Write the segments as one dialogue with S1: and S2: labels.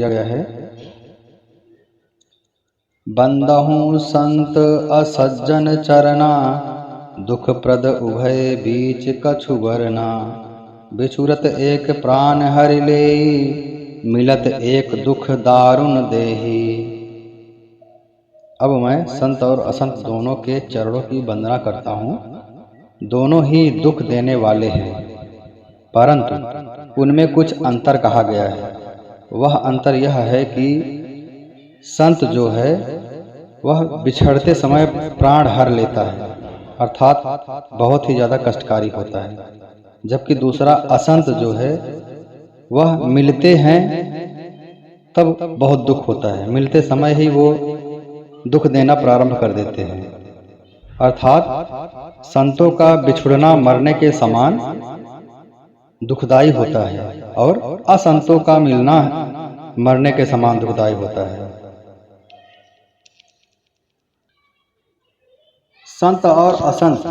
S1: किया गया है। बंदहूँ संत असज्जन चरना, दुख प्रद उभय बीच कछु वरना। बिछुरत एक प्राण हरि लेई, मिलत एक दुख दारुण देही। अब मैं संत और असंत दोनों के चरणों की वंदना करता हूँ। दोनों ही दुख देने वाले हैं, परंतु उनमें कुछ अंतर कहा गया है। वह अंतर यह है कि संत जो है वह बिछड़ते समय प्राण हर लेता है, अर्थात बहुत ही ज़्यादा कष्टकारी होता है, जबकि दूसरा असंत जो है वह मिलते हैं तब बहुत दुख होता है, मिलते समय ही वो दुख देना प्रारंभ कर देते हैं। अर्थात संतों का बिछुड़ना मरने के समान दुखदाई होता है और असंतों का मिलना मरने के समान दुखदाई होता है। संत और असंत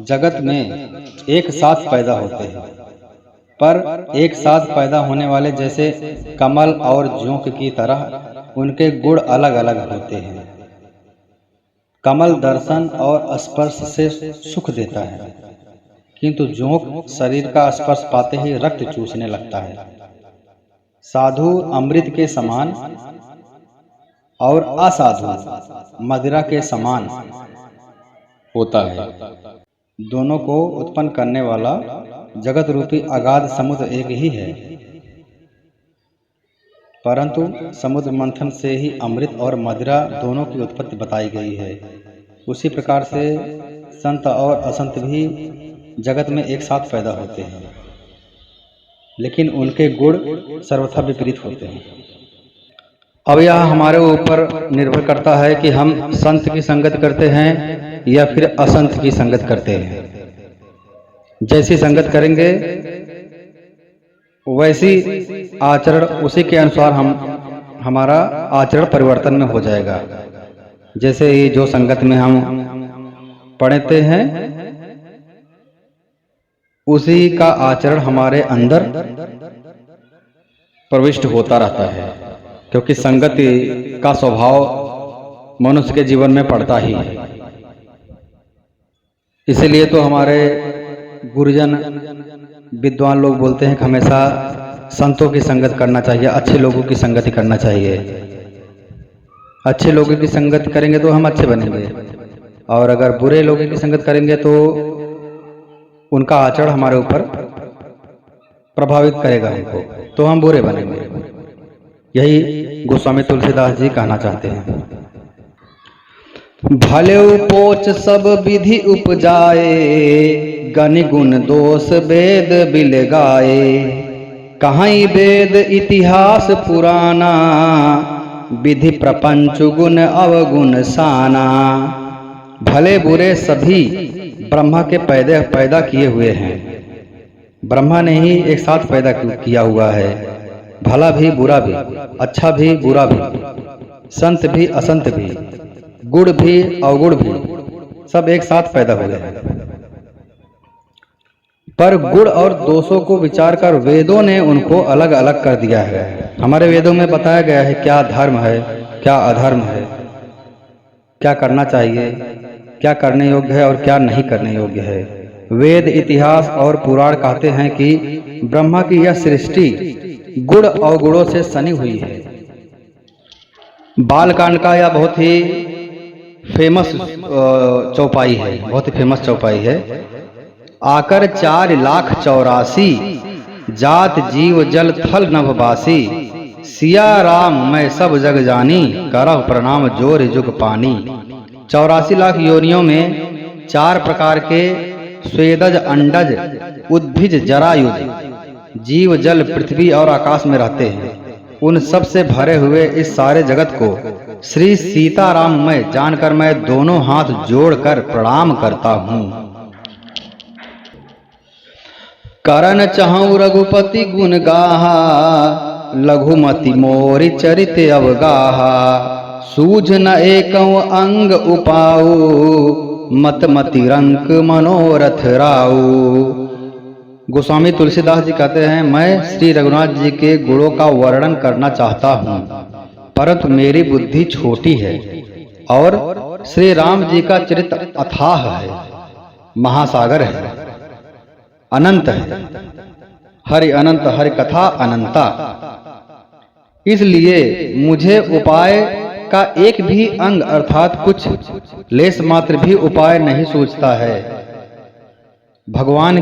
S1: जगत में एक साथ पैदा होते हैं, पर एक साथ पैदा होने वाले जैसे कमल और जोंक की तरह उनके गुण अलग अलग होते हैं। कमल दर्शन और स्पर्श से सुख देता है, किंतु जोंक शरीर का स्पर्श पाते ही रक्त चूसने लगता है। साधु अमृत के समान और असाधु मदिरा के समान होता है। दोनों को उत्पन्न करने वाला जगत रूपी अगाध समुद्र एक ही है, परंतु समुद्र मंथन से ही अमृत और मदिरा दोनों की उत्पत्ति बताई गई है। उसी प्रकार से संत और असंत भी जगत में एक साथ पैदा होते हैं, लेकिन उनके गुण सर्वथा विपरीत होते हैं। अब यह हमारे ऊपर निर्भर करता है कि हम संत की संगत करते हैं या फिर असंत की संगत करते हैं। जैसी संगत करेंगे वैसी आचरण, उसी के अनुसार हमारा आचरण परिवर्तन में हो जाएगा। जैसे ही जो संगत में हम पढ़ते हैं उसी का आचरण हमारे अंदर प्रविष्ट होता रहता है, क्योंकि संगति का स्वभाव मनुष्य के जीवन में पड़ता ही है। इसीलिए तो हमारे गुरुजन विद्वान लोग बोलते हैं कि हमेशा संतों की संगत करना चाहिए, अच्छे लोगों की संगति करना चाहिए। अच्छे लोगों की संगत करेंगे तो हम अच्छे बनेंगे, और अगर बुरे लोगों की संगत करेंगे तो उनका आचरण हमारे ऊपर प्रभावित करेगा हमको, तो हम बुरे बनेंगे। यही गोस्वामी तुलसीदास जी कहना चाहते हैं। भले पोच सब विधि उपजाए, गनि गुण दोष वेद बिल गाए। कहीं वेद इतिहास पुराना, विधि प्रपंच गुण अवगुण साना। भले बुरे सभी ब्रह्मा के पैदा किए हुए हैं। ब्रह्मा ने ही एक साथ पैदा किया हुआ है। भला भी बुरा भी, अच्छा भी बुरा भी, संत भी असंत भी, गुण भी अवगुण भी, सब एक साथ पैदा हुए हैं। पर गुण और दोषों को विचार कर वेदों ने उनको अलग अलग कर दिया है। हमारे वेदों में बताया गया है क्या धर्म है, क्या अधर्म है, क्या करना चाहिए, क्या करने योग्य है और क्या नहीं करने योग्य है। वेद, इतिहास और पुराण कहते हैं कि ब्रह्मा की यह सृष्टि गुण अवगुणों से सनी हुई है। बालकांड का यह बहुत ही फेमस चौपाई है, बहुत ही फेमस चौपाई है। आकर 4,84,000 जात जीव जल थल नभवासी। सिया राम मैं सब जग जानी, करह प्रणाम जोर जुग पानी। 84 लाख योनियों में 4 प्रकार के स्वेदज, अंडज, उद्भिज, जरायुज जीव जल, पृथ्वी और आकाश में रहते हैं। उन सब से भरे हुए इस सारे जगत को श्री सीताराम मैं जानकर मैं दोनों हाथ जोड़कर प्रणाम करता हूँ। करन चाहूँ रघुपति गुण गाहा, लघुमति मोरि चरित अवगाहा। सूझ न एकं अंग उपाऊ, मत मति रंक मनोरथ राऊ। गोस्वामी तुलसीदास जी कहते हैं, मैं श्री रघुनाथ जी के गुणों का वर्णन करना चाहता हूँ, परंतु मेरी बुद्धि छोटी है और श्री राम जी का चरित्र अथाह है, महासागर है, अनंत है। हरि अनंत, हरि कथा अनंता। इसलिए मुझे उपाय का एक भी अंग अर्थात कुछ लेस मात्र भी उपाय नहीं सूझता है। भगवान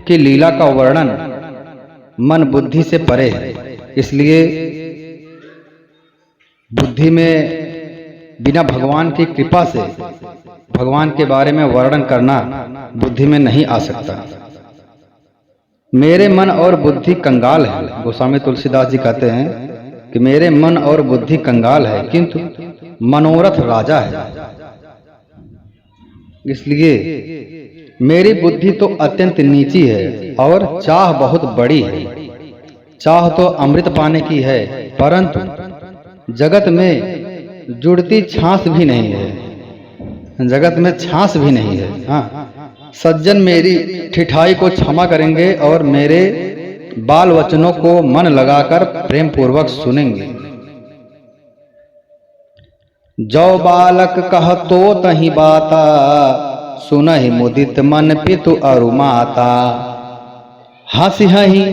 S1: की लीला का वर्णन मन बुद्धि से परे है, इसलिए बुद्धि में बिना भगवान की कृपा से भगवान के बारे में वर्णन करना बुद्धि में नहीं आ सकता। मेरे मन और बुद्धि कंगाल है। गोस्वामी तुलसीदास जी कहते हैं कि मेरे मन और बुद्धि कंगाल है, किंतु मनोरथ राजा है। इसलिए मेरी बुद्धि तो अत्यंत नीची है और चाह बहुत बड़ी है। चाह तो अमृत पाने की है, परंतु जगत में जुड़ती छाछ भी नहीं है। जगत में छाछ भी नहीं है। हाँ, सज्जन मेरी ठिठाई को क्षमा करेंगे और मेरे बाल वचनों को मन लगाकर प्रेम पूर्वक सुनेंगे। जो बालक कह तो तही बाता, सुनहि मुदित मन पितु अरु माता। हंसी हही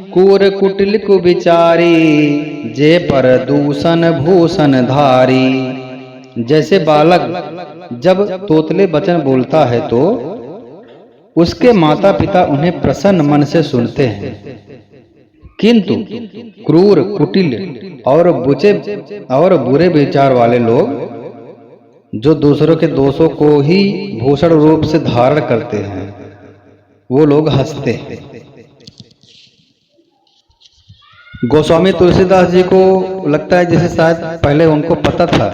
S1: कूर कुटिल को बिचारी, जे पर दूषण भूषण धारी। जैसे बालक जब तोतले वचन बोलता है तो उसके माता पिता उन्हें प्रसन्न मन से सुनते हैं, किंतु क्रूर कुटिल और बुरे विचार वाले लोग जो दूसरों के दोषों को ही भूषण रूप से धारण करते हैं, वो लोग हंसते हैं। गोस्वामी तुलसीदास जी को लगता है जैसे शायद पहले उनको पता था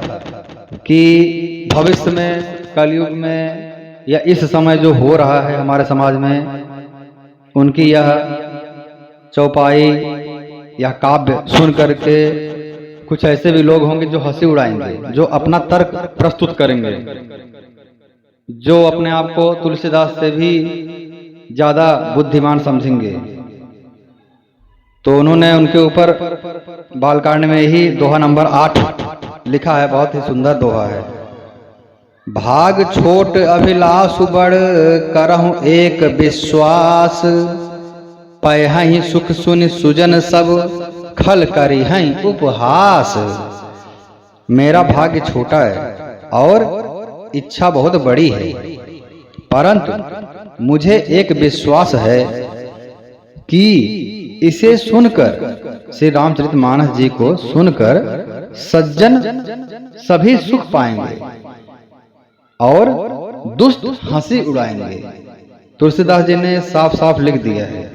S1: कि भविष्य में कलयुग में या इस समय जो हो रहा है हमारे समाज में, उनकी यह चौपाई या काव्य सुन करके कुछ ऐसे भी लोग होंगे जो हंसी उड़ाएंगे, जो अपना तर्क प्रस्तुत करेंगे, जो अपने आप को तुलसीदास से भी ज्यादा बुद्धिमान समझेंगे। तो उन्होंने उनके ऊपर बालकांड में ही दोहा नंबर 8 लिखा है, बहुत ही सुंदर दोहा है। भाग छोट अभिलाष बड़, करहु एक विश्वास। पयहि सुख सुन सुजन सब, खल करिहै उपहास। मेरा भाग्य छोटा है और इच्छा बहुत बड़ी है, परंतु मुझे एक विश्वास है कि इसे सुनकर, श्री रामचरितमानस जी को सुनकर सज्जन सभी सुख पाएंगे और दुष्ट हंसी उड़ाएंगे। तुलसीदास जी ने साफ साफ लिख दिया है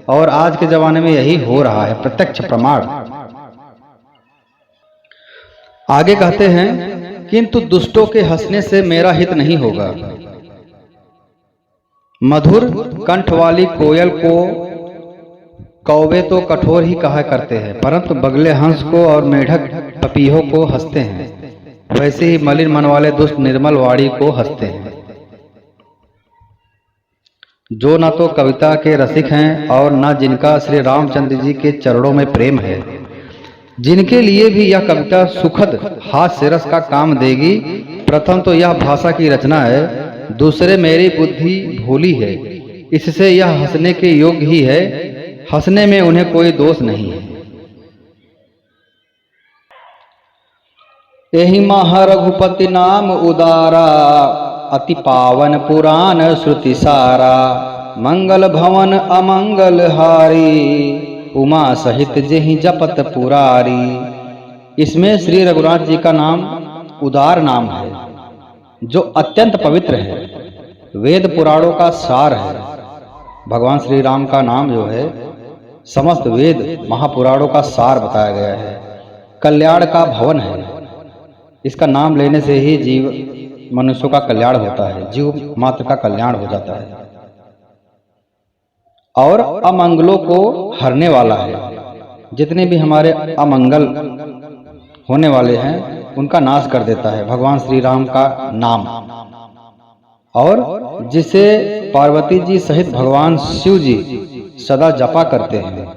S1: और आज के जमाने में यही हो रहा है, प्रत्यक्ष प्रमाण। आगे कहते हैं, किंतु दुष्टों के हंसने से मेरा हित नहीं होगा। मधुर कंठ वाली कोयल को कौवे तो कठोर ही कहा करते हैं, परंतु बगले हंस को और मेढक पपीहों को हंसते हैं, वैसे ही मलिन मन वाले दुष्ट निर्मल वाणी को हंसते हैं। जो न तो कविता के रसिक हैं और न जिनका श्री रामचंद्र जी के चरणों में प्रेम है, जिनके लिए भी यह कविता सुखद हास्य रस का काम देगी। प्रथम तो यह भाषा की रचना है, दूसरे मेरी बुद्धि भोली है, इससे यह हंसने के योग्य ही है। हंसने में उन्हें कोई दोष नहीं है। एहि महा रघुपति नाम उदारा, अति पावन पुराण श्रुति सारा। मंगल भवन अमंगल हारी, उमा सहित जेहि जपत पुरारी। इसमें श्री रघुनाथ जी का नाम उदार नाम है, जो अत्यंत पवित्र है, वेद पुराणों का सार है। भगवान श्री राम का नाम जो है समस्त वेद महापुराणों का सार बताया गया है। कल्याण का भवन है, इसका नाम लेने से ही जीव मनुष्यों का कल्याण होता है, जीव मात्र का कल्याण हो जाता है, और अमंगलों को हरने वाला है। जितने भी हमारे अमंगल होने वाले हैं उनका नाश कर देता है भगवान श्री राम का नाम। और जिसे पार्वती जी सहित भगवान शिव जी सदा जपा करते हैं।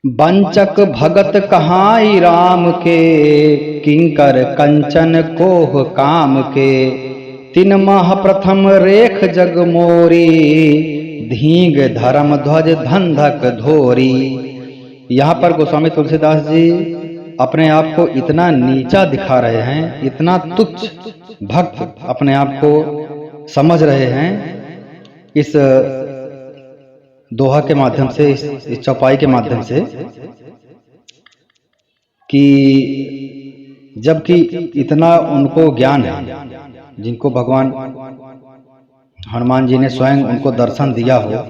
S1: बंचक भगत कहाई राम के, किंकर कंचन कोह काम के। तीन माह प्रथम रेख जग मोरी, धींग धर्म ध्वज धंधक धोरी। यहाँ पर गोस्वामी तुलसीदास जी अपने आप को इतना नीचा दिखा रहे हैं, इतना तुच्छ भक्त अपने आप को समझ रहे हैं इस दोहा के माध्यम से, इस चौपाई के माध्यम से, कि जबकि इतना उनको ज्ञान है, जिनको भगवान हनुमान जी ने स्वयं उनको दर्शन दिया हो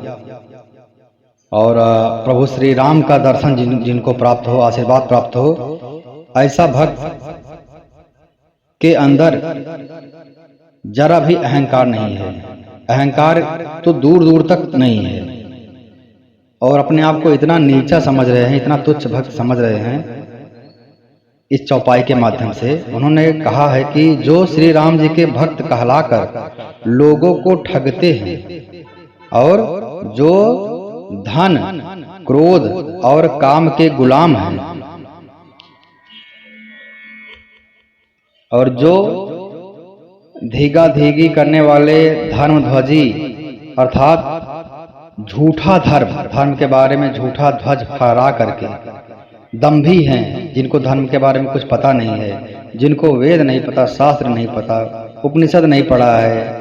S1: और प्रभु श्री राम का दर्शन जिनको प्राप्त हो, आशीर्वाद प्राप्त हो, ऐसा भक्त के अंदर जरा भी अहंकार नहीं है। अहंकार तो दूर दूर तक नहीं है और अपने आप को इतना नीचा समझ रहे हैं, इतना तुच्छ भक्त समझ रहे हैं। इस चौपाई के माध्यम से उन्होंने कहा है कि जो श्री राम जी के भक्त कहलाकर लोगों को ठगते हैं और जो धन, क्रोध और काम के गुलाम हैं और जो धीगा धीगी करने वाले धर्मध्वजी अर्थात झूठा धर्म के बारे में झूठा ध्वज फहरा करके दंभी हैं, जिनको धर्म के बारे में कुछ पता नहीं है, जिनको वेद नहीं पता, शास्त्र नहीं पता, उपनिषद नहीं पढ़ा है,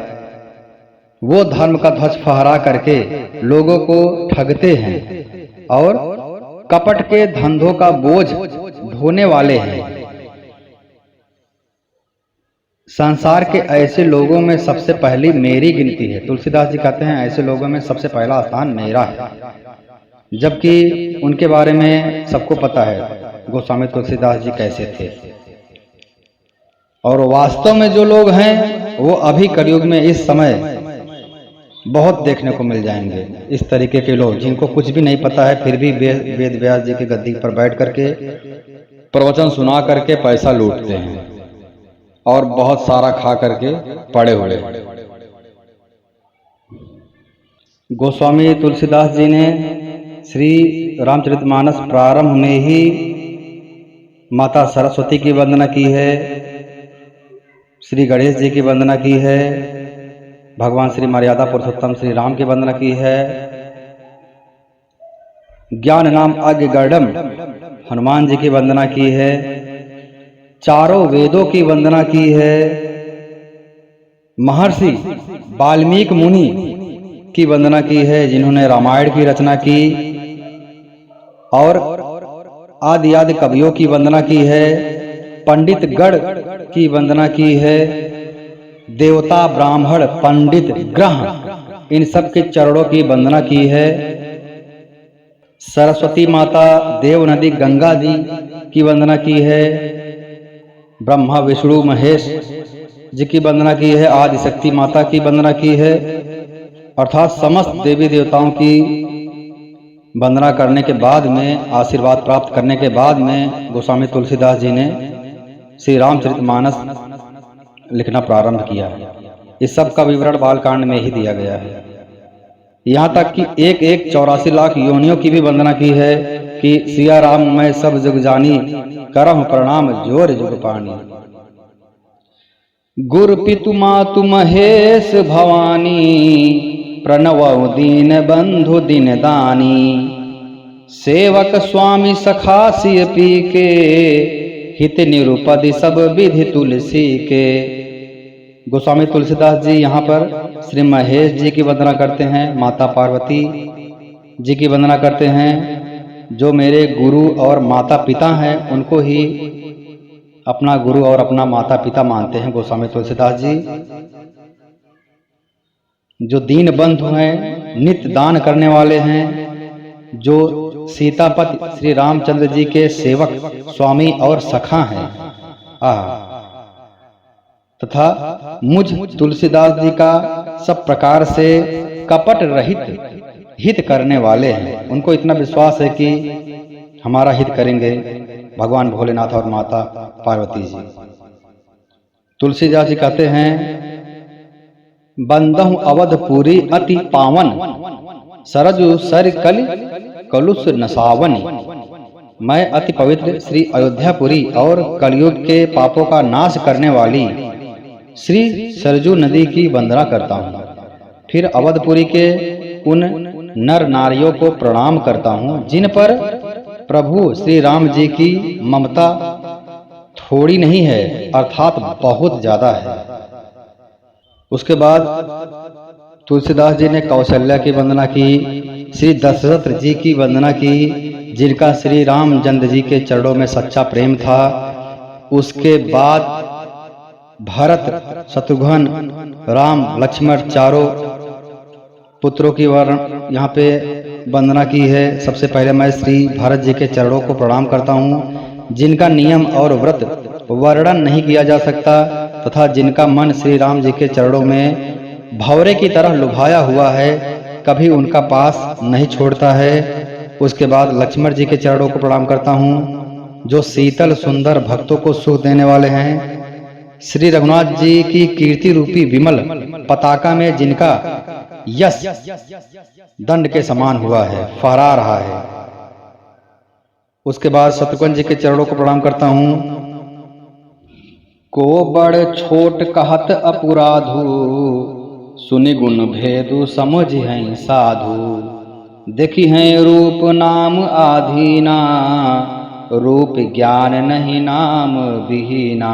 S1: वो धर्म का ध्वज फहरा करके लोगों को ठगते हैं और कपट के धंधों का बोझ ढोने वाले हैं। संसार के ऐसे लोगों में सबसे पहली मेरी गिनती है। तुलसीदास जी कहते हैं ऐसे लोगों में सबसे पहला स्थान मेरा है, जबकि उनके बारे में सबको पता है गोस्वामी तुलसीदास जी कैसे थे। और वास्तव में जो लोग हैं वो अभी कलयुग में इस समय बहुत देखने को मिल जाएंगे। इस तरीके के लोग जिनको कुछ भी नहीं पता है फिर भी वेद व्यास जी की गद्दी पर बैठ करके प्रवचन सुना करके पैसा लूटते हैं और बहुत सारा खा करके पड़े हुए। गोस्वामी तुलसीदास जी ने श्री रामचरितमानस प्रारंभ में ही माता सरस्वती की वंदना की है, श्री गणेश जी की वंदना की है, भगवान श्री मर्यादा पुरुषोत्तम श्री राम की वंदना की है, ज्ञान नाम अज्ञ गर्डम हनुमान जी की वंदना की है, चारों वेदों की वंदना की है, महर्षि वाल्मीकि मुनि की वंदना की है जिन्होंने रामायण की रचना की, और आदि आदि कवियों की वंदना की है, पंडित गण की वंदना की है, देवता ब्राह्मण पंडित ग्रह इन सब के चरणों की वंदना की है, सरस्वती माता देव नदी गंगा जी की वंदना की है, ब्रह्मा विष्णु महेश जी की वंदना की है, आदि शक्ति माता की वंदना की है, अर्थात समस्त देवी देवताओं की वंदना करने के बाद में, आशीर्वाद प्राप्त करने के बाद में गोस्वामी तुलसीदास जी ने श्री रामचरितमानस लिखना प्रारंभ किया है। इस सब का विवरण बालकांड में ही दिया गया है। यहाँ तक कि एक 84 लाख योनियों की भी वंदना की है कि सिया राम मैं सब जुग जानी, करम प्रणाम जोर जुग पानी। गुर पितु मातु महेश भवानी, प्रणव दीन बंधु दिन दानी। सेवक स्वामी सखा सिय पी के, हित निरुपदि सब विधि तुलसी के। गोस्वामी तुलसीदास जी यहाँ पर श्री महेश जी की वंदना करते हैं, माता पार्वती जी की वंदना करते हैं। जो मेरे गुरु और माता पिता हैं उनको ही अपना गुरु और अपना माता पिता मानते हैं गोस्वामी तुलसीदास जी। जो दीन बंधु हैं, नित्य दान करने वाले हैं, जो सीतापति श्री रामचंद्र जी के सेवक स्वामी और सखा हैं, तथा मुझ तुलसीदास जी का सब प्रकार से कपट रहित हित करने वाले हैं। उनको इतना विश्वास है कि हमारा हित करेंगे भगवान भोलेनाथ और माता पार्वती जी। तुलसीदास जी कहते हैं, बंदहु अवधपुरी अति पावन, सरजु सर कलि कलुष नसावनी। मैं अति पवित्र श्री अयोध्यापुरी और कलयुग के पापों का नाश करने वाली श्री सरजू नदी की वंदना करता हूँ। फिर अवधपुरी के उन नर नारियों को प्रणाम करता हूँ जिन पर प्रभु श्री राम जी की ममता थोड़ी नहीं है, अर्थात बहुत ज्यादा है। उसके बाद तुलसीदास जी ने कौशल्या की वंदना की, श्री दशरथ जी की वंदना की जिनका श्री रामचंद्र जी के चरणों में सच्चा प्रेम था। उसके बाद भरत, शत्रुघ्न, राम, लक्ष्मण चारों पुत्रों की यहाँ पे वंदना की है। सबसे पहले मैं श्री भरत जी के चरणों को प्रणाम करता हूँ जिनका नियम और व्रत वर्णन नहीं किया जा सकता तथा जिनका मन श्री राम जी के चरणों में भंवरे की तरह लुभाया हुआ है, कभी उनका पास नहीं छोड़ता है। उसके बाद लक्ष्मण जी के चरणों को प्रणाम करता हूँ जो शीतल सुंदर भक्तों को सुख देने वाले हैं। श्री रघुनाथ जी की कीर्ति रूपी विमल पताका में जिनका यश दंड के समान हुआ है, फहरा रहा है। उसके बाद शत्रुघ्न जी के चरणों को प्रणाम करता हूँ। को बड़ छोट कहत अपराधु, सुनि गुण भेदु समझ हैं साधु। देखी हैं रूप नाम आधीना, रूप ज्ञान नहीं नाम विहीना।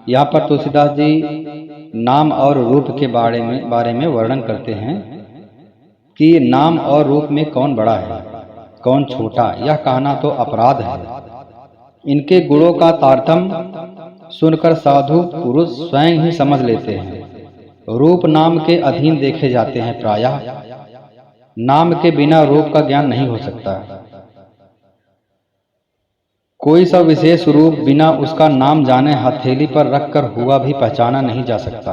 S1: यहाँ पर तुलसीदास जी नाम और रूप के बारे में वर्णन करते हैं कि नाम और रूप में कौन बड़ा है कौन छोटा, यह कहना तो अपराध है। इनके गुणों का तारतम्य सुनकर साधु पुरुष स्वयं ही समझ लेते हैं। रूप नाम के अधीन देखे जाते हैं प्रायः, नाम के बिना रूप का ज्ञान नहीं हो सकता। कोई सा विशेष रूप बिना उसका नाम जाने हथेली पर रखकर हुआ भी पहचाना नहीं जा सकता।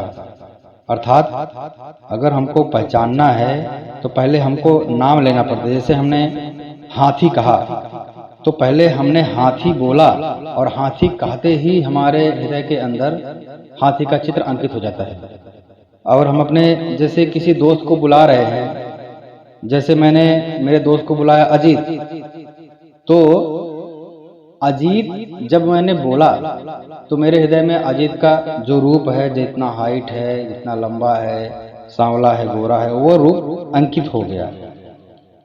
S1: अर्थात अगर हमको पहचानना है तो पहले हमको नाम लेना पड़ता है। जैसे हमने हाथी कहा तो पहले हमने हाथी बोला और हाथी कहते ही हमारे हृदय के अंदर हाथी का चित्र अंकित हो जाता है। और हम अपने जैसे किसी दोस्त को बुला रहे हैं, जैसे मैंने मेरे दोस्त को बुलाया अजीत, तो अजीत जब मैंने बोला तो मेरे हृदय में अजीत का जो रूप है, जितना हाइट है, जितना लंबा है, सांवला है, गोरा है, वो रूप अंकित हो गया।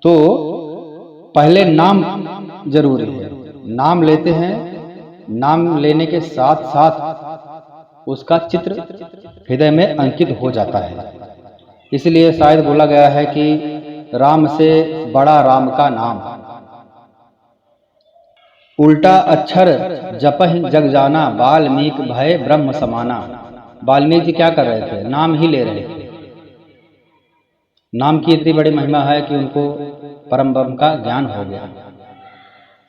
S1: तो पहले नाम जरूरी है। नाम लेते हैं, नाम लेने के साथ साथ उसका चित्र हृदय में अंकित हो जाता है। इसलिए शायद बोला गया है कि राम से बड़ा राम का नाम। उल्टा अक्षर जपहि जग जाना, वाल्मीकि भय ब्रह्म समाना। वाल्मीकि जी क्या कर रहे थे? नाम ही ले रहे थे। नाम की इतनी बड़ी महिमा है कि उनको परम ब्रह्म का ज्ञान हो गया।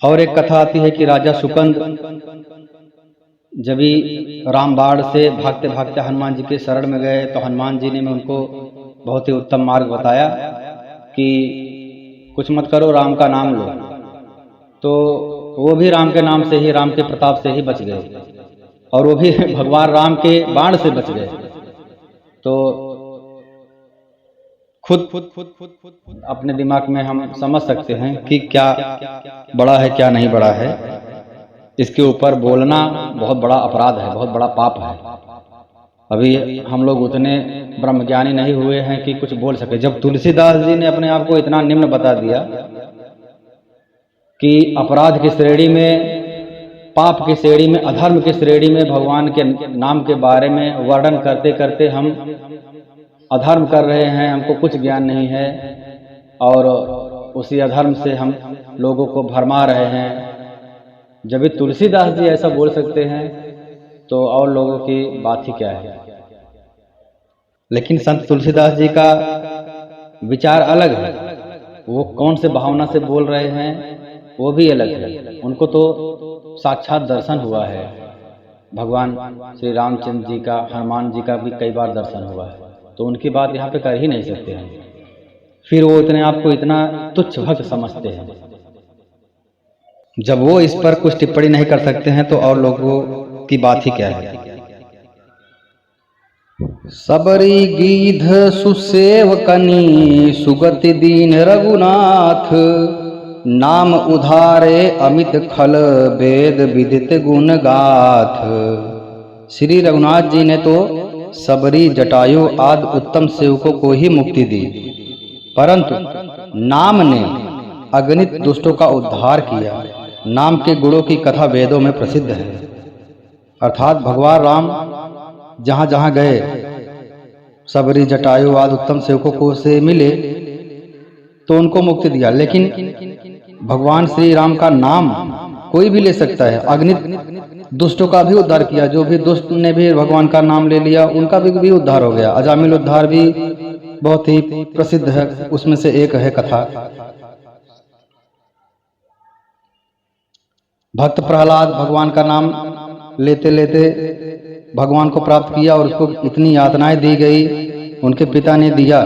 S1: और एक कथा आती है कि राजा सुकंद जब भी रामबाण से भागते भागते हनुमान जी के शरण में गए तो हनुमान जी ने उनको बहुत ही उत्तम मार्ग बताया कि कुछ मत करो, राम का नाम लो। तो वो भी राम के नाम से ही, राम के प्रताप से ही बच गए और वो भी भगवान राम के बाण से बच गए। तो खुद अपने दिमाग में हम समझ सकते हैं कि क्या बड़ा है क्या नहीं बड़ा है। इसके ऊपर बोलना बहुत बड़ा अपराध है, बहुत बड़ा पाप है। अभी हम लोग उतने ब्रह्मज्ञानी नहीं हुए हैं कि कुछ बोल सके। जब तुलसीदास जी ने अपने आप को इतना निम्न बता दिया कि अपराध की श्रेणी में, पाप की श्रेणी में, अधर्म की श्रेणी में भगवान के नाम के बारे में वर्णन करते करते हम अधर्म कर रहे हैं, हमको कुछ ज्ञान नहीं है और उसी अधर्म से हम लोगों को भरमा रहे हैं। जब भी तुलसीदास जी ऐसा बोल सकते हैं तो और लोगों की बात ही क्या है। लेकिन संत तुलसीदास जी का विचार अलग है। वो कौन से भावना से बोल रहे हैं वो भी अलग है। उनको तो साक्षात दर्शन हुआ है। भगवान श्री रामचंद्र जी का, हनुमान जी का भी कई बार दर्शन हुआ है, तो उनकी बात यहाँ पे कर ही नहीं सकते हैं। फिर वो इतने आप को इतना तुच्छ भक्त समझते हैं। जब वो इस पर कुछ टिप्पणी नहीं कर सकते हैं तो और लोगों की बात ही क्या है। सबरी गीध सुसेवकनी सुगति दीन रघुनाथ, नाम उधारे अमित खल वेद विदित गुण गाथ। श्री रघुनाथ जी ने तो सबरी, जटायु आदि उत्तम सेवकों को ही मुक्ति दी, परंतु नाम ने अगणित दुष्टों का उद्धार किया। नाम के गुणों की कथा वेदों में प्रसिद्ध है। अर्थात भगवान राम जहाँ जहाँ गए, सबरी, जटायु आदि उत्तम सेवकों को से मिले तो उनको मुक्ति दिया। लेकिन भगवान श्री राम का नाम कोई भी ले सकता है। अगणित दुष्टों का भी उद्धार किया। जो भी दुष्ट ने भी भगवान का नाम ले लिया उनका भी उद्धार हो गया। अजामिल उद्धार भी बहुत ही प्रसिद्ध है, उसमें से एक है कथा। भक्त प्रहलाद भगवान का नाम लेते लेते भगवान को प्राप्त किया और उसको इतनी यातनाएं दी गई, उनके पिता ने दिया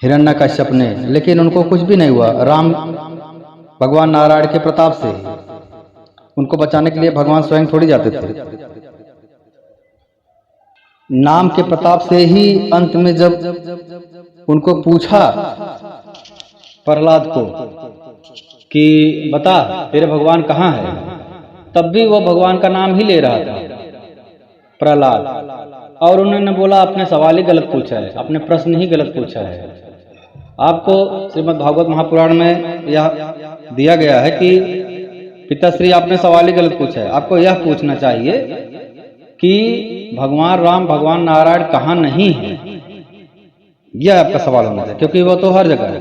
S1: हिरण्यकश्यप ने, लेकिन उनको कुछ भी नहीं हुआ। राम भगवान नारायण के प्रताप से उनको बचाने के लिए भगवान स्वयं थोड़ी जाते थे। नाम के प्रताप से ही अंत में जब उनको पूछा प्रहलाद को कि बता तेरे भगवान कहाँ है, तब भी वो भगवान का नाम ही ले रहा था प्रहलाद। और उन्होंने बोला आपने सवाल ही गलत पूछा है, आपने प्रश्न ही गलत पूछा है। आपको श्रीमद् भागवत महापुराण में यह दिया गया है कि पिताश्री आपने सवाल ही गलत पूछा है। आपको यह पूछना चाहिए कि भगवान राम भगवान नारायण कहाँ नहीं है, यह आपका सवाल होना चाहिए, क्योंकि वो तो हर जगह है।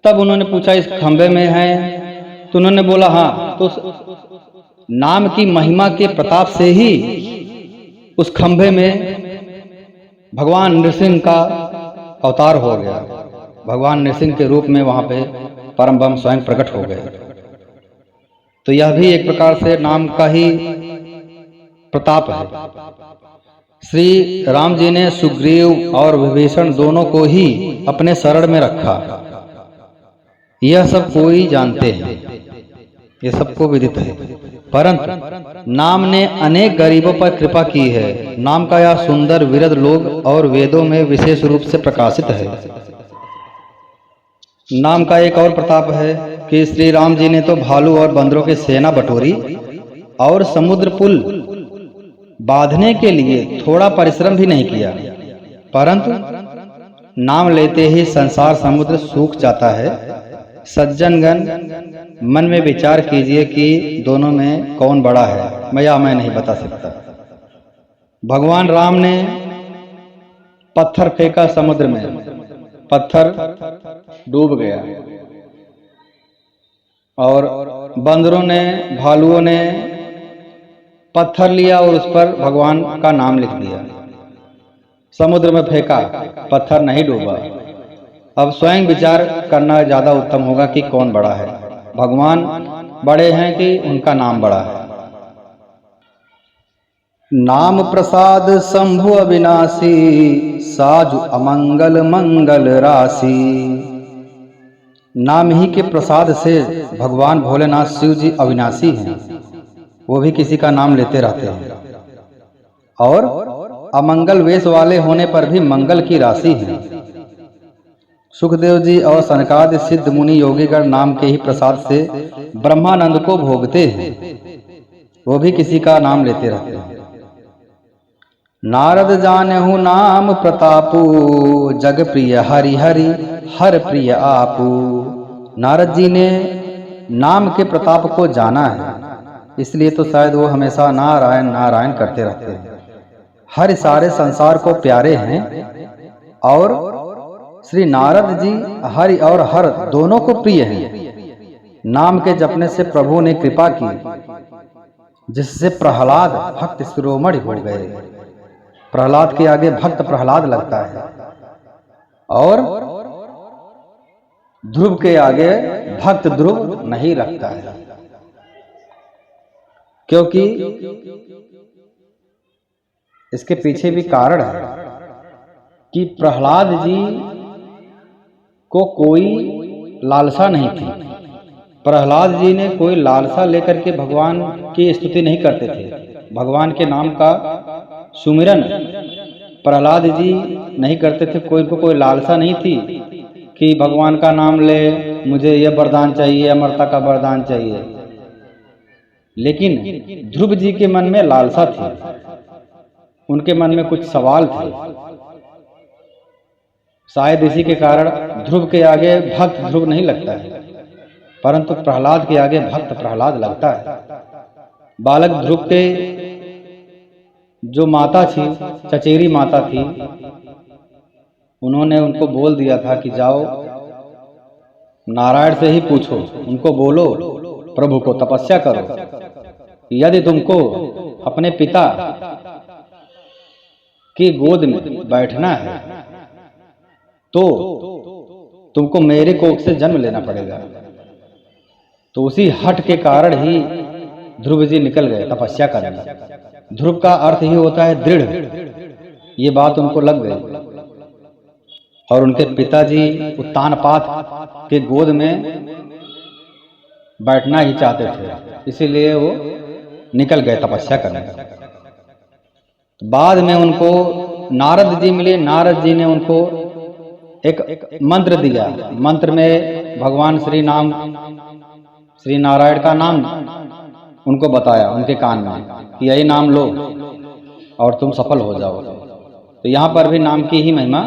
S1: तब उन्होंने पूछा इस खंभे में है, तो उन्होंने बोला हाँ। तो नाम की महिमा के प्रताप से ही उस खंभे में भगवान नृसिंह का अवतार हो गया। भगवान नृसिंह के रूप में वहां पे परम ब्रह्म स्वयं प्रकट हो गए। तो यह भी एक प्रकार से नाम का ही प्रताप है। श्री राम जी ने सुग्रीव और विभीषण दोनों को ही अपने शरण में रखा। यह सब कोई जानते हैं, यह सबको विदित है, परंतु नाम ने अनेक गरीबों पर कृपा की है। नाम का यह सुंदर विरध लोग और वेदों में विशेष रूप से प्रकाशित है। नाम का एक और प्रताप है कि श्री राम जी ने तो भालू और बंदरों की सेना बटोरी और समुद्र पुल बांधने के लिए थोड़ा परिश्रम भी नहीं किया, परंतु नाम लेते ही संसार समुद्र सूख जाता है। सज्जनगण मन में विचार कीजिए कि दोनों में कौन बड़ा है, मैं नहीं बता सकता। भगवान राम ने पत्थर फेंका समुद्र में, पत्थर डूब गया, और बंदरों ने, भालुओं ने पत्थर लिया और उस पर भगवान का नाम लिख दिया। समुद्र में फेंका, पत्थर नहीं डूबा। अब स्वयं विचार करना ज्यादा उत्तम होगा कि कौन बड़ा है, भगवान बड़े हैं कि उनका नाम बड़ा है। नाम प्रसाद शंभु अविनाशी, साजु अमंगल मंगल राशि। नाम ही के प्रसाद से भगवान भोलेनाथ शिव जी अविनाशी हैं, वो भी किसी का नाम लेते रहते हैं, और अमंगल वेश वाले होने पर भी मंगल की राशि है। सुखदेव जी और सनकादि सिद्ध मुनि योगीगण नाम के ही प्रसाद से ब्रह्मानंद को भोगते हैं, वो भी किसी का नाम लेते रहते हैं। नारद जानहु नाम प्रतापु, जग प्रिय हरि हरि हर प्रिय आपू। नारद जी ने नाम के प्रताप को जाना है, इसलिए तो शायद वो हमेशा नारायण नारायण करते रहते हैं। हर सारे संसार को प्यारे हैं, और श्री नारद जी हरि और हर दोनों को प्रिय हैं। नाम के जपने से प्रभु ने कृपा की, जिससे प्रहलाद भक्त शिरोमणि हो गए। प्रहलाद के आगे भक्त प्रहलाद लगता है, और ध्रुव के आगे भक्त ध्रुव नहीं लगता है, क्योंकि इसके पीछे भी कारण है कि प्रहलाद जी को कोई लालसा नहीं थी। प्रहलाद जी ने कोई लालसा लेकर के भगवान की स्तुति नहीं करते थे, भगवान के नाम का सुमिरन प्रहलाद जी नहीं करते थे, कोई लालसा नहीं थी कि भगवान का नाम ले, मुझे यह वरदान चाहिए, अमरता का वरदान चाहिए। लेकिन ध्रुव जी के मन में लालसा थी, उनके मन में कुछ सवाल थे। शायद इसी के कारण ध्रुव के आगे भक्त ध्रुव नहीं लगता है, परंतु प्रहलाद के आगे भक्त प्रहलाद लगता है। बालक ध्रुव के जो माता थी, चचेरी माता थी, उन्होंने उनको बोल दिया था कि जाओ नारायण से ही पूछो, उनको बोलो प्रभु को तपस्या करो, यदि तुमको अपने पिता की गोद में बैठना है तो तुमको मेरे कोख से जन्म लेना पड़ेगा। तो उसी हट के कारण ही ध्रुव जी निकल गए तपस्या करने। ध्रुव का अर्थ ही होता है दृढ़, ये बात उनको लग गई। और उनके पिताजी उत्तानपाद के गोद में बैठना ही चाहते थे, इसीलिए वो निकल गए तपस्या करने। तो बाद में उनको नारद जी मिले। नारद जी ने उनको एक मंत्र दिया। मंत्र में भगवान श्री नारायण का नाम उनको बताया उनके कान में कि यही नाम लो और तुम सफल हो जाओ। तो यहाँ पर भी नाम की ही महिमा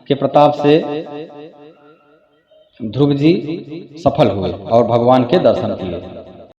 S1: के प्रताप से ध्रुव जी सफल हुए और भगवान के दर्शन किए।